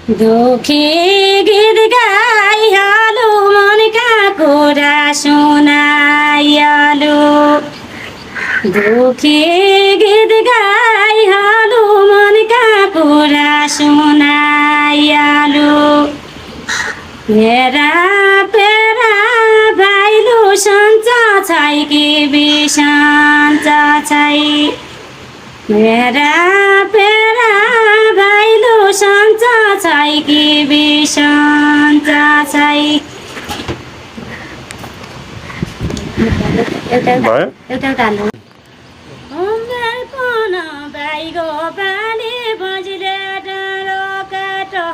दुखी गीत गाइहालु मनका कुरा सुनाइहालु दुखी गीत गाइहालु मनका कुरा सुनाइहालु मेरा पेरा भाइलु सन्चा छै कि बिसन्चा छै मेरा पेरा भाइलु सन्चा छै कि बिसन्चा छै एउटा उमेरपन भाइगो पानी बजिले डाँडो काटो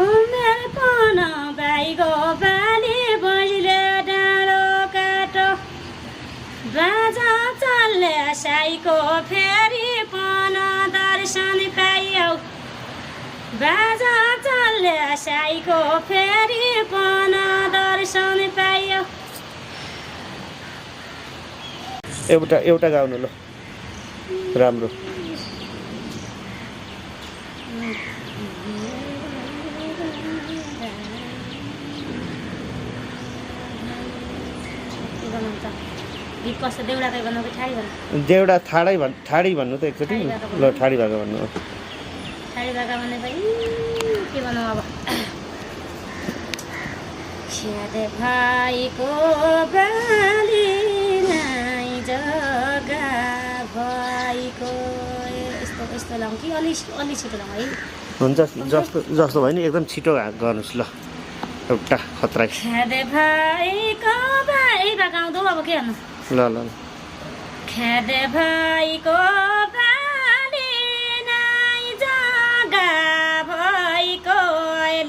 उमेरपन भाइगो पानी बजिले डाँडो काटो बाजा चल्ले साईको फेरि पन दर्शन पाइयौ बाजा चल्ले साईको फेरि पन दर्शन पाइयौ एउटा गाउनु ल राम्रो गीत कस्तो देउडाकै भन्नु कि ठाडी भन्नु देउडा ठाडी भन्नु त एकचोटि ल ठाडी भाका भन्नु ठाडी भाका भने भाइ के भन्नु अब छ्यादे भाइको बाली नाइ जग्गा भाइको यस्तो यस्तो लाउँ कि अलि छिटो लाउँ है हुन्छ जस्तो भयो नि एकदम छिटो गर्नुहोस् ल एउटा खतरा छ्यादे भाइको बाली भाका आउँदो अब के भन्नु ल ल छ्यादे भाइको बाली नाइ जग्गा भाइको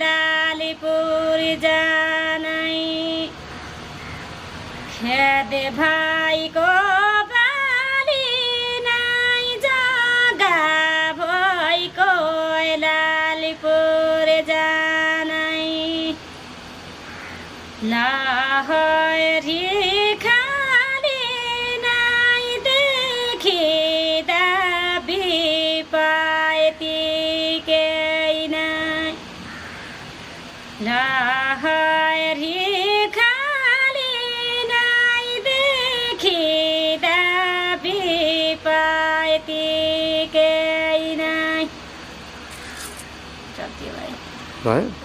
लालीपुर जानै छ्यादे भाइको बाली नाइ जग्गा भाइको लालीपुर जानै लहरी खाली नाइ देखिदा बिपाएतिकै नाइ लहरी खाली नाइ देखिदा बिपाएतिकै नाइ जति भयो